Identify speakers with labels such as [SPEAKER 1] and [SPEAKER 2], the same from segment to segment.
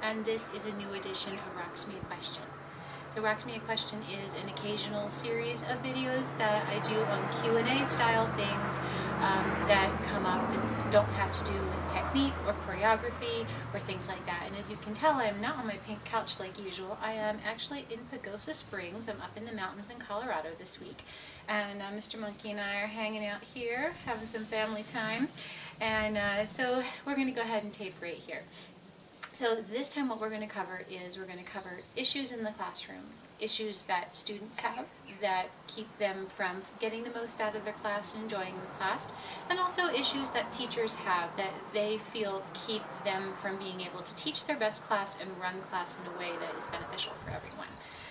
[SPEAKER 1] and this is a new edition of Raks Me a Question. So Raks Me a Question is an occasional series of videos that I do on Q&A style things that come up that don't have to do with technique or choreography or things like that. And as you can tell, I'm not on my pink couch like usual. I am actually in Pagosa Springs. I'm up in the mountains in Colorado this week. And Mr. Monkey and I are hanging out here, having some family time. And so we're going to go ahead and tape right here. So this time what we're going to cover is we're going to cover issues in the classroom, issues that students have that keep them from getting the most out of their class and enjoying the class, and also issues that teachers have that they feel keep them from being able to teach their best class and run class in a way that is beneficial for everyone.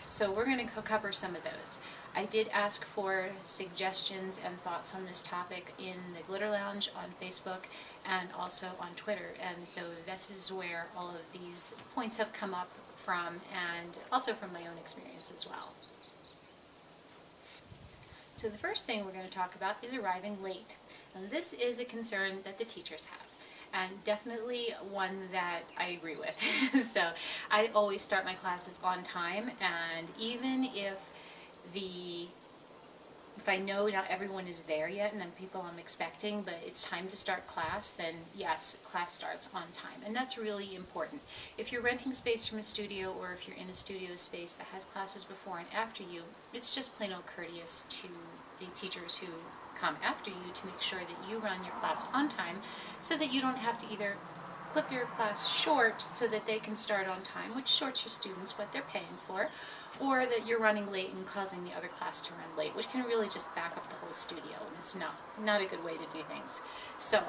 [SPEAKER 1] So we're going to cover some of those. I did ask for suggestions and thoughts on this topic in the Glitter Lounge on Facebook and also on Twitter, and so this is where all of these points have come up from, and also from my own experience as well. So the first thing we're going to talk about is arriving late. And this is a concern that the teachers have, and definitely one that I agree with. So I always start my classes on time, and even if I know not everyone is there yet and people I'm expecting, but it's time to start class, then yes, class starts on time. And that's really important. If you're renting space from a studio, or if you're in a studio space that has classes before and after you, it's just plain old courteous to the teachers who come after you to make sure that you run your class on time, so that you don't have to either clip your class short so that they can start on time, which shorts your students what they're paying for, or that you're running late and causing the other class to run late, which can really just back up the whole studio, and it's not a good way to do things. So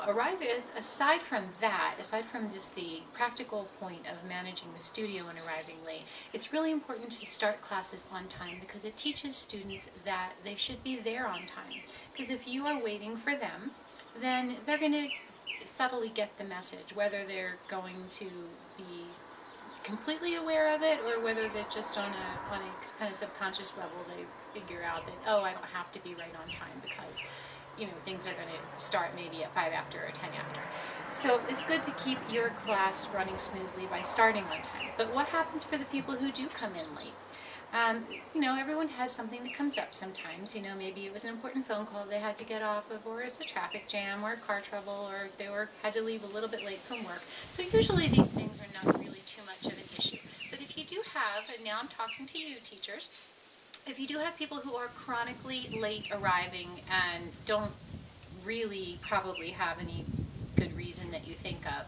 [SPEAKER 1] aside from that, aside from just the practical point of managing the studio and arriving late, it's really important to start classes on time, because it teaches students that they should be there on time. Because if you are waiting for them, then they're going to subtly get the message, whether they're going to be completely aware of it, or whether they're just on a kind of subconscious level, they figure out that, oh, I don't have to be right on time because, things are going to start maybe at 5 after or 10 after. So it's good to keep your class running smoothly by starting on time. But what happens for the people who do come in late? Everyone has something that comes up sometimes. Maybe it was an important phone call they had to get off of, or it's a traffic jam, or car trouble, or they had to leave a little bit late from work. So usually these things are not really too much of an issue. But if you do have, and now I'm talking to you teachers, if you do have people who are chronically late arriving and don't really probably have any good reason that you think of,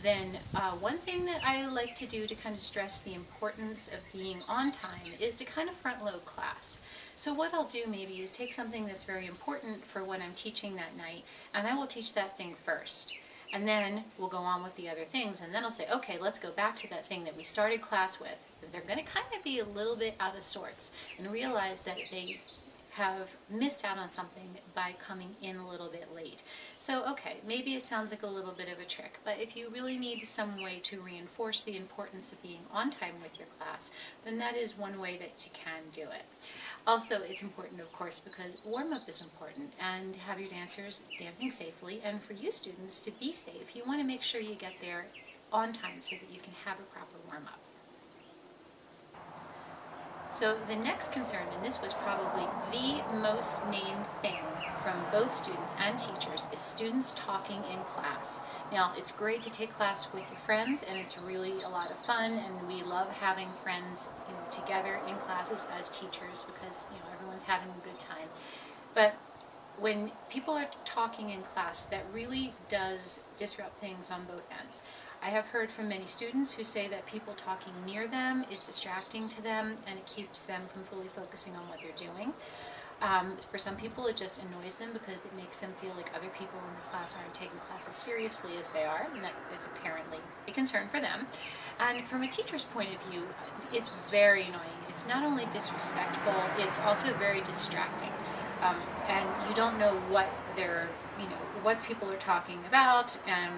[SPEAKER 1] then one thing that I like to do to kind of stress the importance of being on time is to kind of front load class. So what I'll do maybe is take something that's very important for when I'm teaching that night, and I will teach that thing first. And then we'll go on with the other things, and then I'll say, okay, let's go back to that thing that we started class with. They're going to kind of be a little bit out of sorts and realize that they have missed out on something by coming in a little bit late. So okay, maybe it sounds like a little bit of a trick, but if you really need some way to reinforce the importance of being on time with your class, then that is one way that you can do it. Also, it's important, of course, because warm-up is important, and have your dancers dancing safely, and for you students to be safe, you want to make sure you get there on time so that you can have a proper warm-up. So the next concern, and this was probably the most named thing from both students and teachers, is students talking in class. Now, it's great to take class with your friends, and it's really a lot of fun, and we love having friends together in classes as teachers, because everyone's having a good time. But when people are talking in class, that really does disrupt things on both ends. I have heard from many students who say that people talking near them is distracting to them, and it keeps them from fully focusing on what they're doing. For some people, it just annoys them because it makes them feel like other people in the class aren't taking classes seriously as they are, and that is apparently a concern for them. And from a teacher's point of view, it's very annoying. It's not only disrespectful, it's also very distracting. And you don't know what what people are talking about, and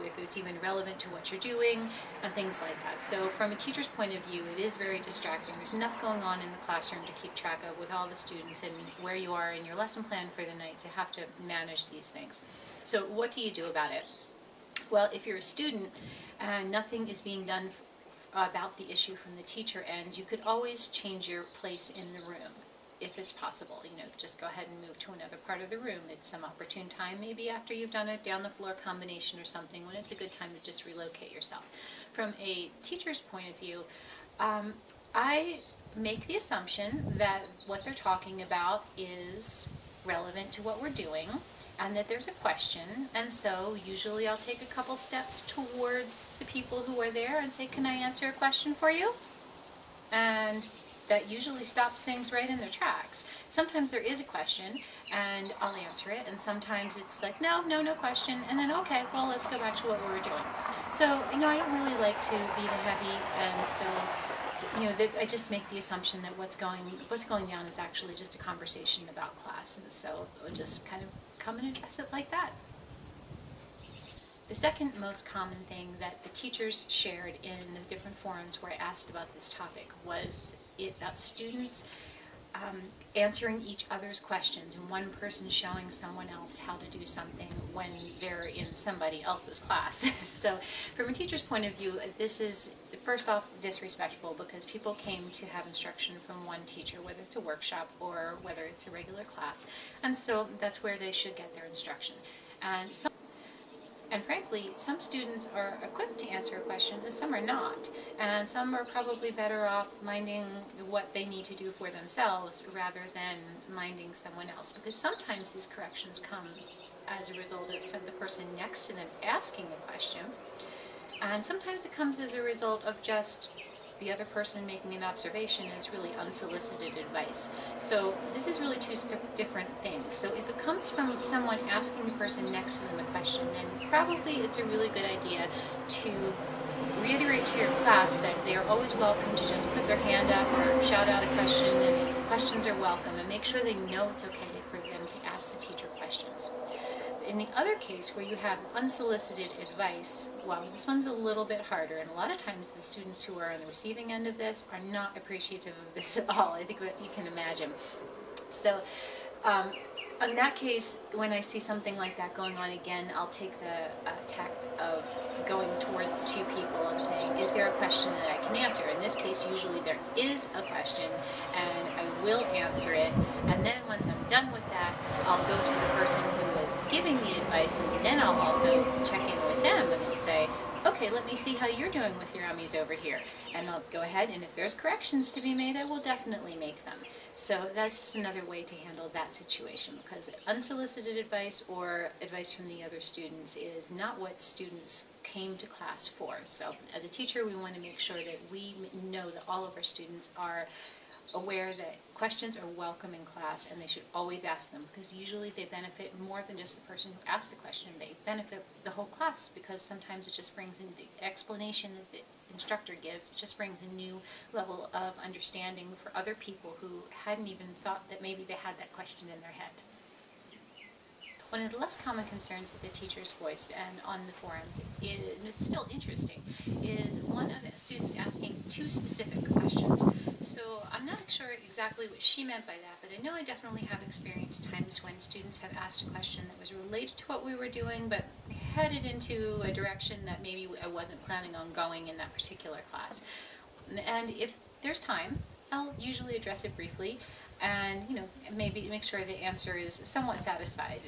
[SPEAKER 1] if it's even relevant to what you're doing, and things like that. So from a teacher's point of view, it is very distracting. There's enough going on in the classroom to keep track of with all the students and where you are in your lesson plan for the night to have to manage these things. So what do you do about it? Well, if you're a student and nothing is being done about the issue from the teacher end, you could always change your place in the room if it's possible. You know, just go ahead and move to another part of the room at some opportune time, maybe after you've done a down the floor combination or something, when it's a good time to just relocate yourself. From a teacher's point of view, I make the assumption that what they're talking about is relevant to what we're doing, and that there's a question, and so usually I'll take a couple steps towards the people who are there and say, can I answer a question for you? And that usually stops things right in their tracks. Sometimes there is a question and I'll answer it, and sometimes it's like, no question, and then okay, well, let's go back to what we were doing. So, you know, I don't really like to be the heavy, and so, you know, I just make the assumption that what's going down is actually just a conversation about class, and so I'll just kind of come and address it like that. The second most common thing that the teachers shared in the different forums where I asked about this topic was about students answering each other's questions, and one person showing someone else how to do something when they're in somebody else's class. So from a teacher's point of view, this is first off disrespectful, because people came to have instruction from one teacher, whether it's a workshop or whether it's a regular class, and so that's where they should get their instruction. And frankly, some students are equipped to answer a question and some are not. And some are probably better off minding what they need to do for themselves rather than minding someone else. Because sometimes these corrections come as a result of the person next to them asking a question. And sometimes it comes as a result of just the other person making an observation, and it's really unsolicited advice. So this is really two different things. So if it comes from someone asking the person next to them a question, then probably it's a really good idea to reiterate to your class that they are always welcome to just put their hand up or shout out a question, and questions are welcome, and make sure they know it's okay for them to ask the teacher questions. In the other case, where you have unsolicited advice, well, this one's a little bit harder, and a lot of times the students who are on the receiving end of this are not appreciative of this at all, I think what you can imagine. So in that case, when I see something like that going on again, I'll take the tact of going towards the two people and saying, is there a question that I can answer? In this case, usually there is a question, and I will answer it, and then once I'm done with that, I'll go to the person who was giving the advice, and then I'll also check in with them, and I'll say, okay, let me see how you're doing with your ummies over here. And I'll go ahead, and if there's corrections to be made, I will definitely make them. So that's just another way to handle that situation, because unsolicited advice or advice from the other students is not what students came to class for. So as a teacher, we want to make sure that we know that all of our students are aware that questions are welcome in class, and they should always ask them, because usually they benefit more than just the person who asked the question. They benefit the whole class, because sometimes it just brings in the explanation that the instructor gives. It just brings a new level of understanding for other people who hadn't even thought that maybe they had that question in their head. One of the less common concerns that the teachers voiced and on the forums, and it's still interesting, is one of the students asking two specific questions. So I'm not sure exactly what she meant by that, but I know I definitely have experienced times when students have asked a question that was related to what we were doing, but headed into a direction that maybe I wasn't planning on going in that particular class. And if there's time, I'll usually address it briefly, and maybe make sure the answer is somewhat satisfied,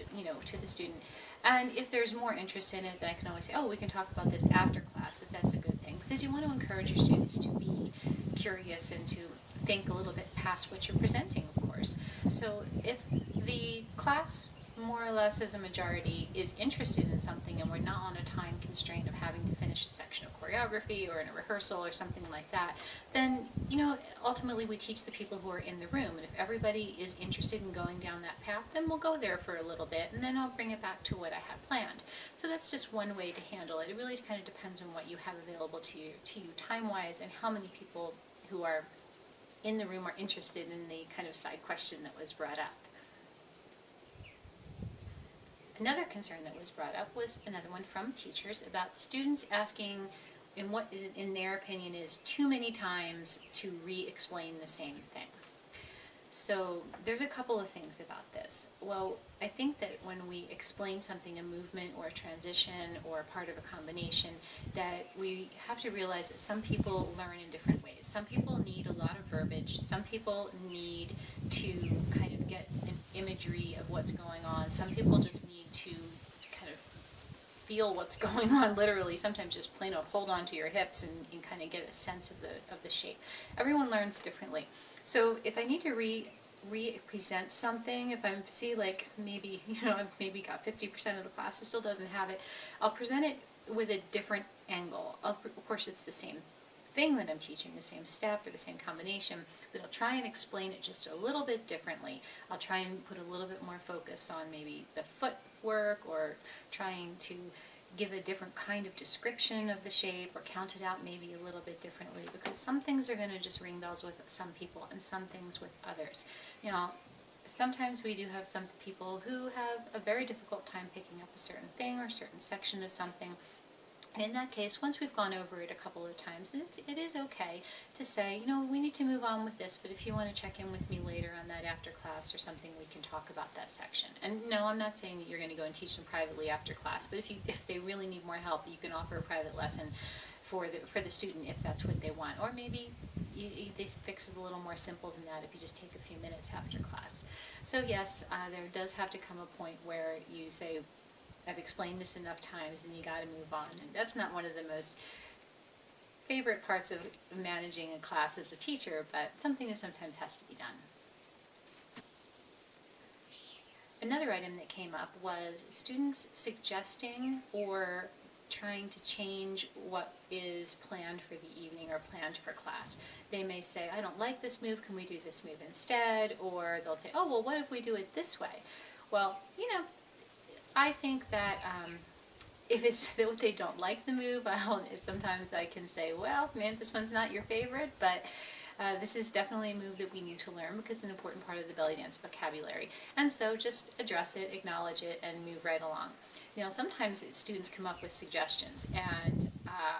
[SPEAKER 1] to the student. And if there's more interest in it, then I can always say, oh, we can talk about this after class, if that's a good thing, because you want to encourage your students to be curious and to think a little bit past what you're presenting, of course. So if the class, more or less as a majority, is interested in something, and we're not on a time constraint of having to finish a section of choreography or in a rehearsal or something like that, then ultimately we teach the people who are in the room, and if everybody is interested in going down that path, then we'll go there for a little bit, and then I'll bring it back to what I had planned. So that's just one way to handle it. It really kind of depends on what you have available to you time-wise, and how many people who are in the room are interested in the kind of side question that was brought up. Another concern that was brought up was another one from teachers about students asking in what in their opinion is too many times to re-explain the same thing. So there's a couple of things about this. Well, I think that when we explain something, a movement or a transition or a part of a combination, that we have to realize that some people learn in different ways. Some people need a lot of verbiage. Some people need to kind of get an imagery of what's going on. Some people just need to kind of feel what's going on literally. Sometimes just plain old hold on to your hips and kind of get a sense of the shape. Everyone learns differently. So if I need to re-present something, if I see like maybe, I've maybe got 50% of the class that still doesn't have it, I'll present it with a different angle. Of course, it's the same thing that I'm teaching, the same step or the same combination, but I'll try and explain it just a little bit differently. I'll try and put a little bit more focus on maybe the footwork, or trying to give a different kind of description of the shape, or count it out maybe a little bit differently, because some things are going to just ring bells with some people and some things with others. Sometimes we do have some people who have a very difficult time picking up a certain thing or a certain section of something. And in that case, once we've gone over it a couple of times, it is okay to say, we need to move on with this, but if you want to check in with me later on that after class or something, we can talk about that section. And no, I'm not saying that you're going to go and teach them privately after class, but if they really need more help, you can offer a private lesson for the student if that's what they want. Or maybe they fix it a little more simple than that if you just take a few minutes after class. So yes, there does have to come a point where you say, I've explained this enough times and you got to move on. And that's not one of the most favorite parts of managing a class as a teacher, but something that sometimes has to be done. Another item that came up was students suggesting or trying to change what is planned for the evening or planned for class. They may say, I don't like this move, can we do this move instead? Or they'll say, oh, well, what if we do it this way? Well, I think that if it's that they don't like the move, sometimes I can say, well, man, this one's not your favorite, but this is definitely a move that we need to learn because it's an important part of the belly dance vocabulary. And so just address it, acknowledge it, and move right along. Sometimes students come up with suggestions, and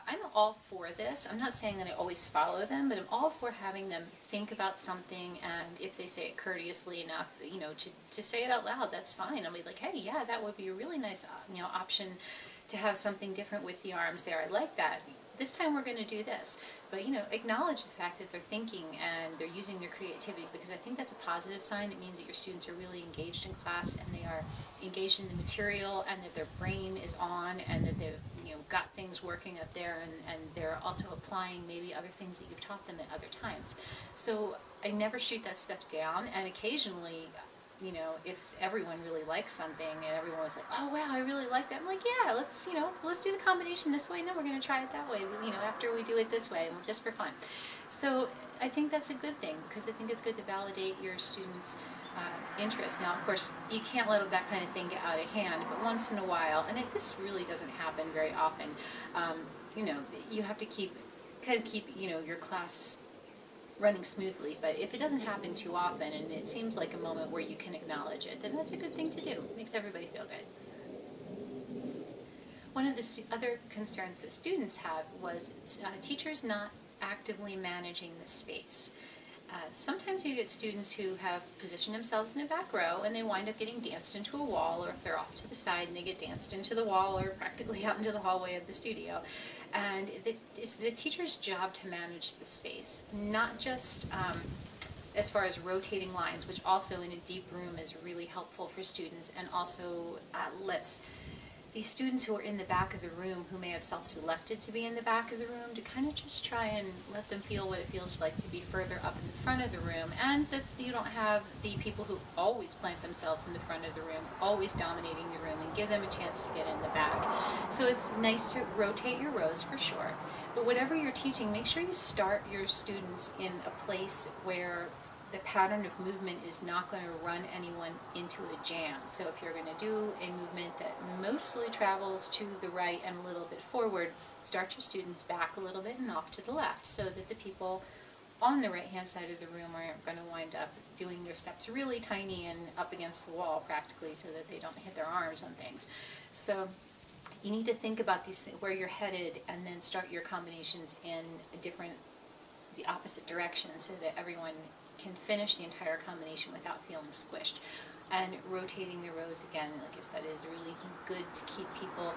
[SPEAKER 1] I'm all for this. I'm not saying that I always follow them, but I'm all for having them think about something, and if they say it courteously enough, to say it out loud, that's fine. I'll be like, hey, yeah, that would be a really nice, option to have something different with the arms there. I like that. This time we're going to do this. But, acknowledge the fact that they're thinking and they're using their creativity, because I think that's a positive sign. It means that your students are really engaged in class and they are engaged in the material, and that their brain is on, and that they've, got things working up there, and they're also applying maybe other things that you've taught them at other times. So I never shoot that stuff down, and occasionally, if everyone really likes something and everyone was like, oh wow, I really like that, I'm like, yeah, let's do the combination this way, and then we're going to try it that way, after we do it this way, just for fun. So I think that's a good thing, because I think it's good to validate your students' interest. Now, of course, you can't let that kind of thing get out of hand, but once in a while, and this really doesn't happen very often, you have to keep your class running smoothly. But if it doesn't happen too often, and it seems like a moment where you can acknowledge it, then that's a good thing to do. It makes everybody feel good. One of the other concerns that students have was teachers not actively managing the space. Sometimes you get students who have positioned themselves in the back row and they wind up getting danced into a wall, or if they're off to the side and they get danced into the wall or practically out into the hallway of the studio. And it's the teacher's job to manage the space, not just as far as rotating lines, which also in a deep room is really helpful for students, and also lets these students who are in the back of the room, who may have self-selected to be in the back of the room, to kind of just try and let them feel what it feels like to be further up in the front of the room, and that you don't have the people who always plant themselves in the front of the room, always dominating the room, and give them a chance to get in the back. So it's nice to rotate your rows for sure, but whatever you're teaching, make sure you start your students in a place where the pattern of movement is not going to run anyone into a jam. So if you're going to do a movement that mostly travels to the right and a little bit forward, start your students back a little bit and off to the left, so that the people on the right-hand side of the room aren't going to wind up doing their steps really tiny and up against the wall practically, so that they don't hit their arms on things. So you need to think about these things, where you're headed, and then start your combinations in the opposite direction, so that everyone can finish the entire combination without feeling squished. And rotating the rows again, like I said, is really good to keep people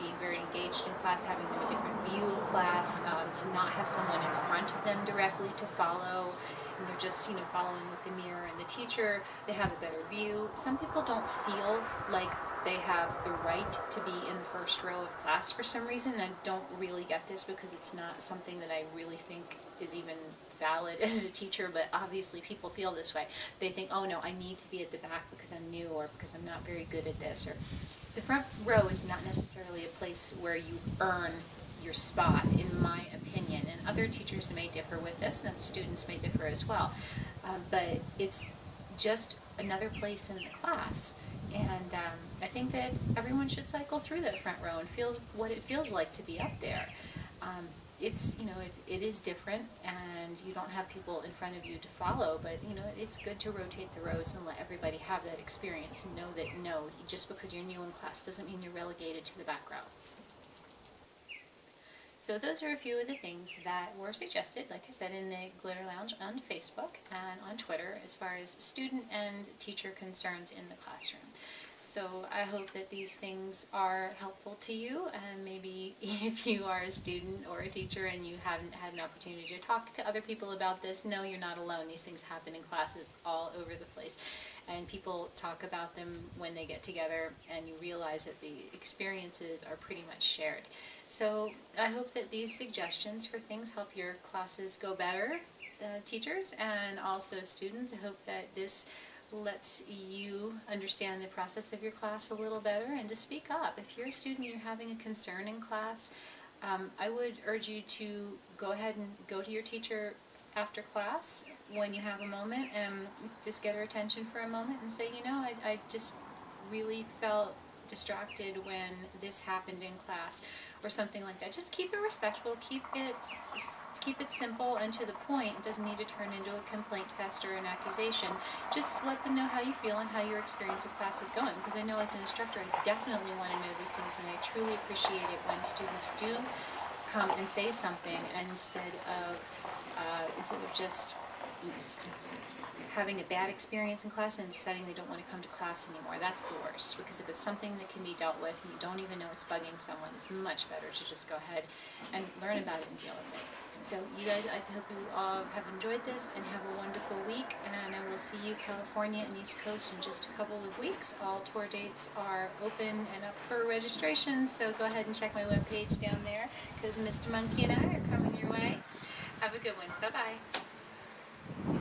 [SPEAKER 1] being very engaged in class, having them a different view of class, to not have someone in front of them directly to follow, and they're just, following with the mirror and the teacher. They have a better view. Some people don't feel like they have the right to be in the first row of class for some reason, and I don't really get this because it's not something that I really think is even valid as a teacher, but obviously people feel this way. They think, oh no, I need to be at the back because I'm new or because I'm not very good at this. Or the front row is not necessarily a place where you earn your spot, in my opinion, and other teachers may differ with this, and students may differ as well, but it's just another place in the class. And I think that everyone should cycle through that front row and feel what it feels like to be up there. It is different, and you don't have people in front of you to follow, but it's good to rotate the rows and let everybody have that experience and know that just because you're new in class doesn't mean you're relegated to the back row. So those are a few of the things that were suggested, like I said, in the Glitter Lounge on Facebook and on Twitter as far as student and teacher concerns in the classroom. So I hope that these things are helpful to you, and maybe if you are a student or a teacher and you haven't had an opportunity to talk to other people about this, no, you're not alone. These things happen in classes all over the place, and people talk about them when they get together, and you realize that the experiences are pretty much shared. So I hope that these suggestions for things help your classes go better, teachers and also students. I hope that this lets you understand the process of your class a little better and to speak up. If you're a student and you're having a concern in class, I would urge you to go ahead and go to your teacher after class when you have a moment and just get her attention for a moment and say, I just really felt distracted when this happened in class, or something like that. Just keep it respectful, keep it simple and to the point. It doesn't need to turn into a complaint fest or an accusation. Just let them know how you feel and how your experience of class is going, because I know as an instructor I definitely want to know these things, and I truly appreciate it when students do come and say something, and instead of just having a bad experience in class and deciding they don't want to come to class anymore. That's the worst, because if it's something that can be dealt with and you don't even know it's bugging someone, it's much better to just go ahead and learn about it and deal with it. So you guys, I hope you all have enjoyed this and have a wonderful week, and I will see you California and East Coast in just a couple of weeks. All tour dates are open and up for registration, so go ahead and check my webpage down there, because Mr. Monkey and I are coming your way. Have a good one. Bye-bye.